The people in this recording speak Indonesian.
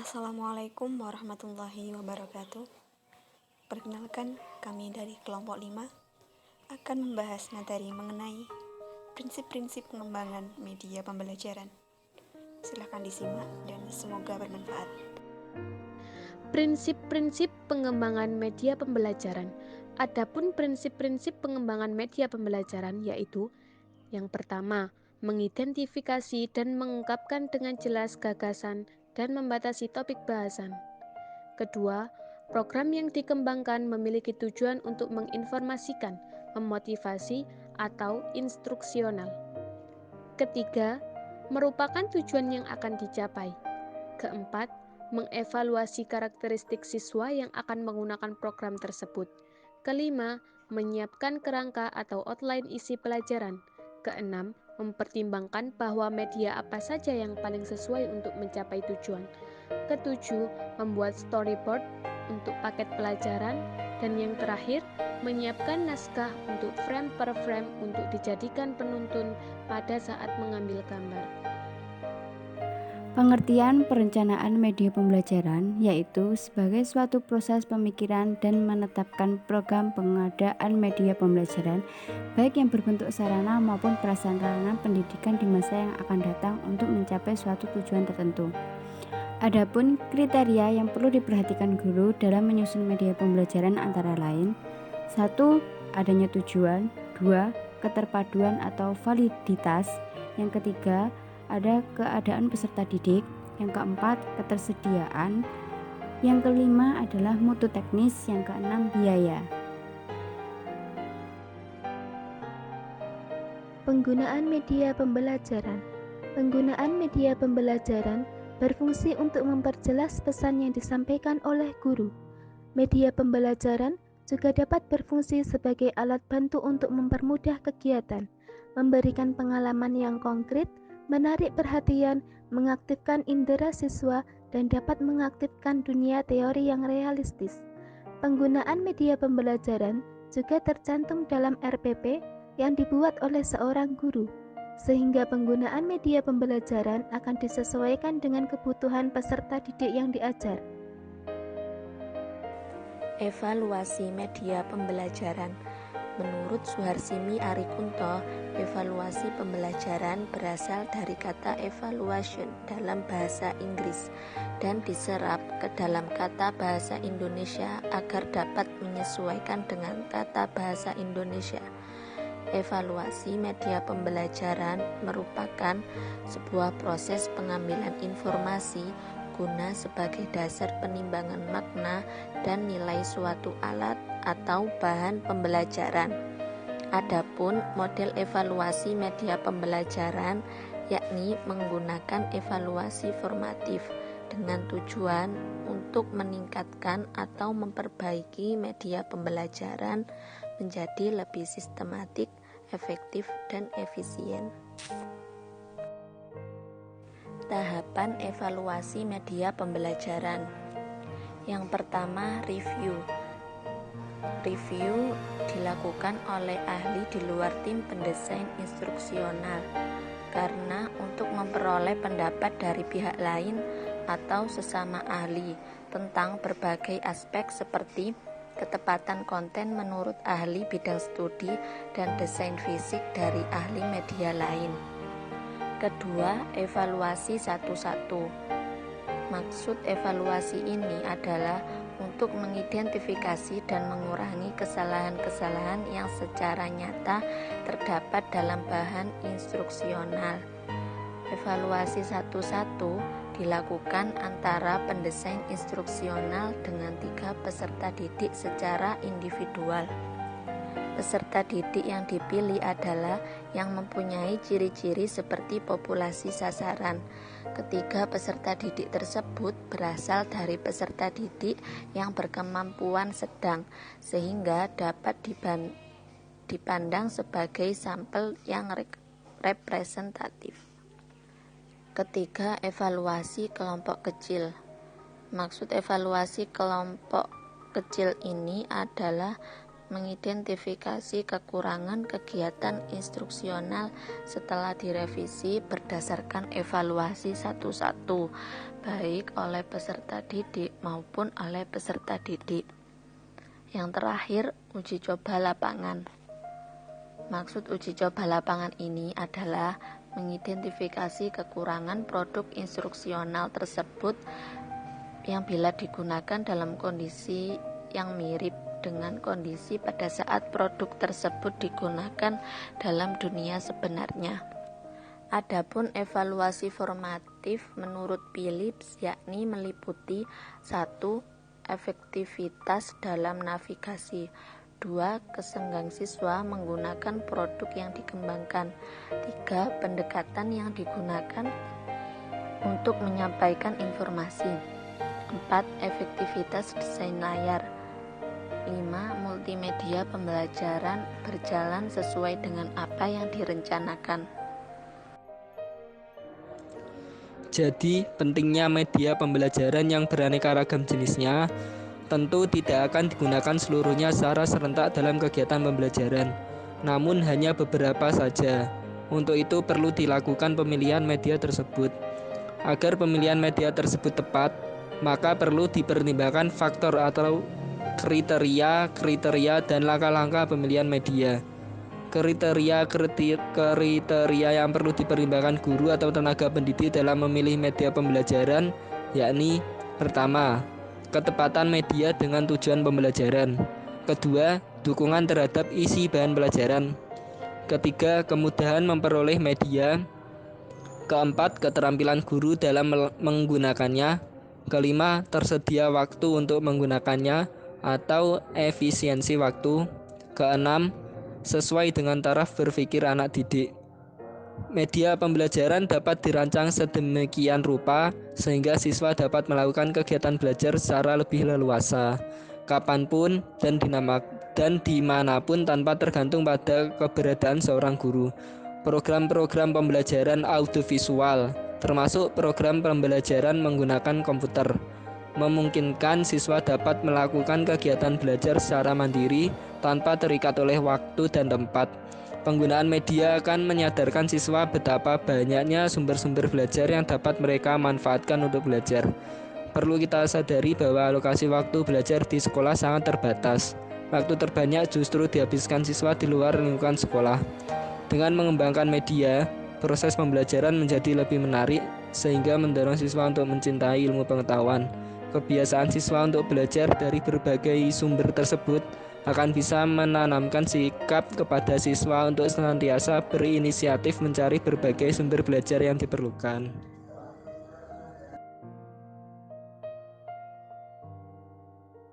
Assalamualaikum warahmatullahi wabarakatuh. Perkenalkan, kami dari kelompok 5 akan membahas materi mengenai prinsip-prinsip pengembangan media pembelajaran. Silakan disimak dan semoga bermanfaat. Prinsip-prinsip pengembangan media pembelajaran. Adapun prinsip-prinsip pengembangan media pembelajaran yaitu: yang pertama, mengidentifikasi dan mengungkapkan dengan jelas gagasan dan membatasi topik bahasan. Kedua, program yang dikembangkan memiliki tujuan untuk menginformasikan, memotivasi, atau instruksional. Ketiga, merupakan tujuan yang akan dicapai. Keempat, mengevaluasi karakteristik siswa yang akan menggunakan program tersebut. Kelima, menyiapkan kerangka atau outline isi pelajaran. Keenam, mempertimbangkan bahwa media apa saja yang paling sesuai untuk mencapai tujuan. Ketujuh, membuat storyboard untuk paket pelajaran. Dan yang terakhir, menyiapkan naskah untuk frame per frame untuk dijadikan penuntun pada saat mengambil gambar. Pengertian perencanaan media pembelajaran yaitu sebagai suatu proses pemikiran dan menetapkan program pengadaan media pembelajaran baik yang berbentuk sarana maupun prasarana pendidikan di masa yang akan datang untuk mencapai suatu tujuan tertentu. Adapun kriteria yang perlu diperhatikan guru dalam menyusun media pembelajaran antara lain: 1. Adanya tujuan. 2. Keterpaduan atau validitas. Yang ketiga, ada keadaan peserta didik. Yang keempat, ketersediaan. Yang kelima adalah mutu teknis. Yang keenam, biaya. Penggunaan media pembelajaran. Penggunaan media pembelajaran berfungsi untuk memperjelas pesan yang disampaikan oleh guru. Media pembelajaran juga dapat berfungsi sebagai alat bantu untuk mempermudah kegiatan, memberikan pengalaman yang konkret, menarik perhatian, mengaktifkan indera siswa, dan dapat mengaktifkan dunia teori yang realistis. Penggunaan media pembelajaran juga tercantum dalam RPP yang dibuat oleh seorang guru, sehingga penggunaan media pembelajaran akan disesuaikan dengan kebutuhan peserta didik yang diajar. Evaluasi media pembelajaran. Menurut Suharsimi Arikunto, evaluasi pembelajaran berasal dari kata evaluation dalam bahasa Inggris dan diserap ke dalam kata bahasa Indonesia agar dapat menyesuaikan dengan kata bahasa Indonesia. Evaluasi media pembelajaran merupakan sebuah proses pengambilan informasi guna sebagai dasar penimbangan makna dan nilai suatu alat atau bahan pembelajaran. Adapun model evaluasi media pembelajaran yakni menggunakan evaluasi formatif dengan tujuan untuk meningkatkan atau memperbaiki media pembelajaran menjadi lebih sistematik, efektif, dan efisien. Tahapan evaluasi media pembelajaran. Yang pertama, review. Review dilakukan oleh ahli di luar tim pendesain instruksional karena untuk memperoleh pendapat dari pihak lain atau sesama ahli tentang berbagai aspek seperti ketepatan konten menurut ahli bidang studi dan desain fisik dari ahli media lain. Kedua, evaluasi satu-satu. Maksud evaluasi ini adalah untuk mengidentifikasi dan mengurangi kesalahan-kesalahan yang secara nyata terdapat dalam bahan instruksional. Evaluasi satu-satu dilakukan antara pendesain instruksional dengan 3 peserta didik secara individual. Peserta didik yang dipilih adalah yang mempunyai ciri-ciri seperti populasi sasaran. Ketiga peserta didik tersebut berasal dari peserta didik yang berkemampuan sedang, sehingga dapat dipandang sebagai sampel yang representatif. Ketiga, evaluasi kelompok kecil. Maksud evaluasi kelompok kecil ini adalah mengidentifikasi kekurangan kegiatan instruksional setelah direvisi berdasarkan evaluasi satu-satu, baik oleh peserta didik maupun oleh peserta didik. Yang terakhir, uji coba lapangan. Maksud uji coba lapangan ini adalah mengidentifikasi kekurangan produk instruksional tersebut yang bila digunakan dalam kondisi yang mirip dengan kondisi pada saat produk tersebut digunakan dalam dunia sebenarnya. Adapun evaluasi formatif menurut Phillips yakni meliputi 1. Efektivitas dalam navigasi, 2. Kesenggang siswa menggunakan produk yang dikembangkan, 3. Pendekatan yang digunakan untuk menyampaikan informasi, 4. Efektivitas desain layar, 5. Multimedia pembelajaran berjalan sesuai dengan apa yang direncanakan. Jadi, pentingnya media pembelajaran yang beraneka ragam jenisnya tentu tidak akan digunakan seluruhnya secara serentak dalam kegiatan pembelajaran, namun hanya beberapa saja. Untuk itu perlu dilakukan pemilihan media tersebut. Agar pemilihan media tersebut tepat, maka perlu dipertimbangkan faktor atau kriteria dan langkah-langkah pemilihan media. Kriteria yang perlu dipertimbangkan guru atau tenaga pendidik dalam memilih media pembelajaran yakni: pertama, ketepatan media dengan tujuan pembelajaran. Kedua, dukungan terhadap isi bahan pelajaran. Ketiga, kemudahan memperoleh media. Keempat, keterampilan guru dalam menggunakannya. Kelima, tersedia waktu untuk menggunakannya atau efisiensi waktu. Keenam, sesuai dengan taraf berpikir anak didik. Media pembelajaran dapat dirancang sedemikian rupa sehingga siswa dapat melakukan kegiatan belajar secara lebih leluasa, kapanpun dan dimanapun tanpa tergantung pada keberadaan seorang guru. Program-program pembelajaran audiovisual, termasuk program pembelajaran menggunakan komputer, memungkinkan siswa dapat melakukan kegiatan belajar secara mandiri tanpa terikat oleh waktu dan tempat. Penggunaan media akan menyadarkan siswa betapa banyaknya sumber-sumber belajar yang dapat mereka manfaatkan untuk belajar. Perlu kita sadari bahwa alokasi waktu belajar di sekolah sangat terbatas. Waktu terbanyak justru dihabiskan siswa di luar lingkungan sekolah. Dengan mengembangkan media, proses pembelajaran menjadi lebih menarik sehingga mendorong siswa untuk mencintai ilmu pengetahuan. Kebiasaan siswa untuk belajar dari berbagai sumber tersebut akan bisa menanamkan sikap kepada siswa untuk senantiasa berinisiatif mencari berbagai sumber belajar yang diperlukan.